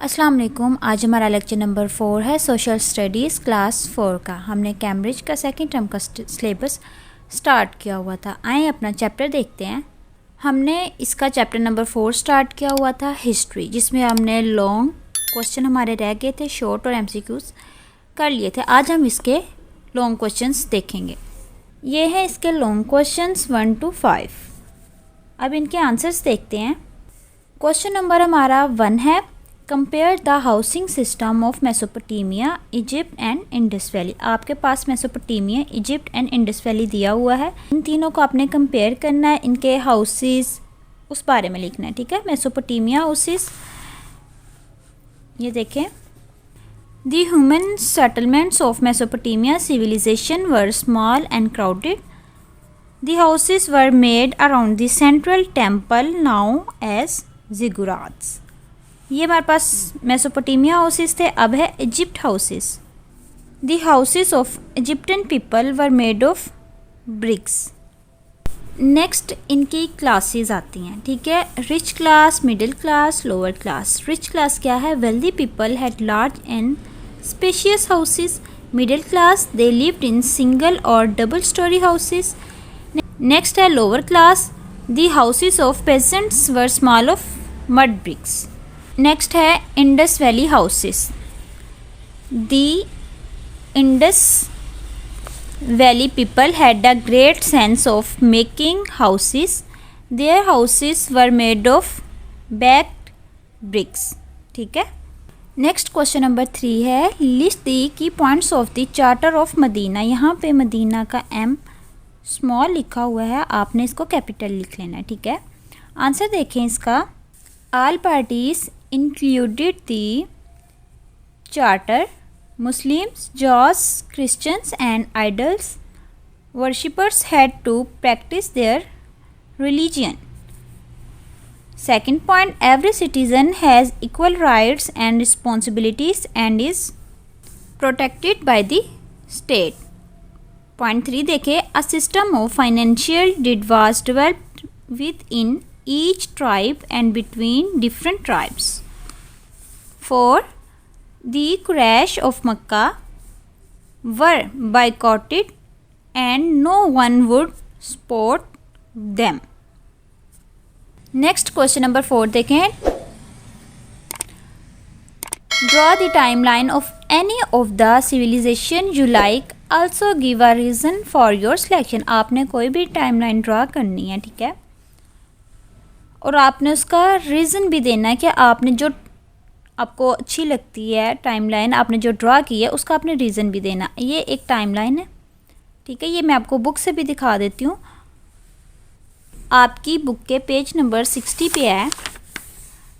अस्सलाम वालेकुम। आज हमारा लेक्चर नंबर 4 है सोशल स्टडीज़ क्लास 4 का। हमने कैम्ब्रिज का सेकंड टर्म का सिलेबस स्टार्ट किया हुआ था। आए अपना चैप्टर देखते हैं। हमने इसका चैप्टर नंबर 4 स्टार्ट किया हुआ था हिस्ट्री, जिसमें हमने लॉन्ग क्वेश्चन हमारे रह गए थे, शॉर्ट और MCQs कर लिए थे। आज हम इसके लॉन्ग क्वेश्चंस देखेंगे। ये हैं इसके लॉन्ग क्वेश्चंस 1 to 5। अब इनके आंसर्स देखते हैं। क्वेश्चन नंबर हमारा 1 है, compare the housing system of Mesopotamia, Egypt and Indus valley. आपके पास Mesopotamia, Egypt and Indus valley दिया हुआ है। इन तीनों को आपने कंपेयर करना है, इनके हाउसेस उस बारे में लिखना है, ठीक है। मेसोपोटामिया हाउसेस, ये देखें, the human settlements of Mesopotamia civilisation were small and crowded. The houses were made around the central temple now as ziggurats. ये हमारे पास मेसोपोटामिया हाउसेस थे। अब है Egypt houses. The houses of Egyptian people were made of bricks. Next इनकी classes आती हैं, ठीक है। Rich class, middle class, lower class. Rich class क्या है? Wealthy people had large and spacious houses. Middle class, they lived in single और double storey houses. Next है lower class, the houses of peasants were small of mud bricks. Next है Indus valley houses. The Indus valley people had a great sense of making houses. Their houses were made of baked bricks, ठीक है। Next question number 3 है, list the key points of the charter of Medina. यहाँ पे Medina का M small लिखा हुआ है, आपने इसको कैपिटल लिख लेना है, ठीक है। आंसर देखें इसका। All parties included the charter. Muslims, Jews, Christians and idols worshippers had to practice their religion. Second point, every citizen has equal rights and responsibilities and is protected by the state. Point 3 देखें, a system of financial deed was developed within each tribe and between different tribes. 4. The Quraysh of Makkah were boycotted and no one would support them. Next question number 4 देखें। Draw the timeline of any of the civilization you like. Also give a reason for your selection. आपने कोई भी timeline draw करनी है, ठीक है, और आपने उसका रीज़न भी देना है कि आपने जो आपको अच्छी लगती है टाइमलाइन आपने जो ड्रा की है उसका आपने रीज़न भी देना। ये एक टाइमलाइन है, ठीक है। ये मैं आपको बुक से भी दिखा देती हूँ। आपकी बुक के पेज नंबर 60 पे है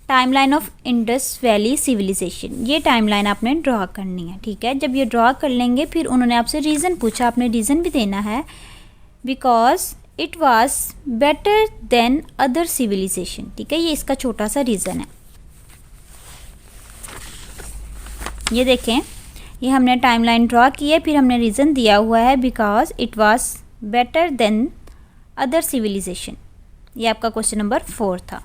timeline of Indus valley civilisation. ये टाइमलाइन आपने ड्रा करनी है, ठीक है। जब ये ड्रा कर लेंगे फिर उन्होंने आपसे रीज़न पूछा, आपने रीज़न भी देना है। Because it was better than other civilisation, ठीक है। ये इसका छोटा सा रीज़न है। ये देखें, ये हमने टाइमलाइन ड्रा की है, फिर हमने रीज़न दिया हुआ है because it was better than other civilisation. ये आपका क्वेश्चन नंबर 4 था।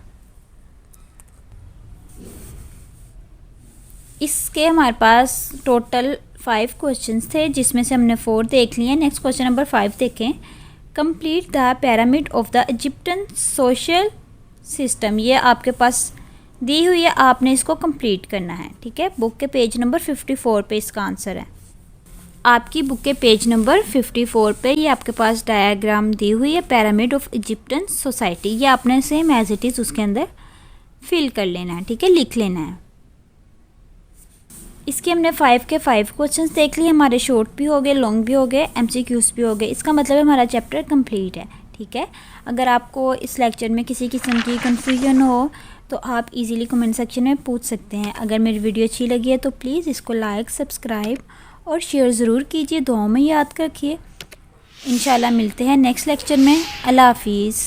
इसके हमारे पास टोटल 5 क्वेश्चंस थे, जिसमें से हमने 4 देख लिए। नेक्स्ट क्वेश्चन नंबर 5 देखें। Complete the pyramid of the Egyptian social system. ये आपके पास दी हुई है, आपने इसको कंप्लीट करना है, ठीक है। बुक के पेज नंबर 54 पे इसका आंसर है। आपकी बुक के पेज नंबर 54 पे ये आपके पास डायग्राम दी हुई है पिरामिड ऑफ इजिप्टियन सोसाइटी। ये आपने सेम एज इट इज़ उसके अंदर फिल कर लेना है, ठीक है, लिख लेना है। इसके हमने 5 के 5 क्वेश्चंस देख लिए। हमारे शॉर्ट भी हो गए, लॉन्ग भी हो गए, MCQs भी हो गए। इसका मतलब हमारा चैप्टर कंप्लीट है, ठीक है। अगर आपको इस लेक्चर में किसी किस्म की कन्फ्यूजन हो तो आप इजीली कमेंट सेक्शन में पूछ सकते हैं। अगर मेरी वीडियो अच्छी लगी है तो प्लीज़ इसको लाइक, सब्सक्राइब और शेयर ज़रूर कीजिए। दुआओं में याद रखिए। इंशाल्लाह मिलते हैं नेक्स्ट लेक्चर में। अल्लाह हाफिज़।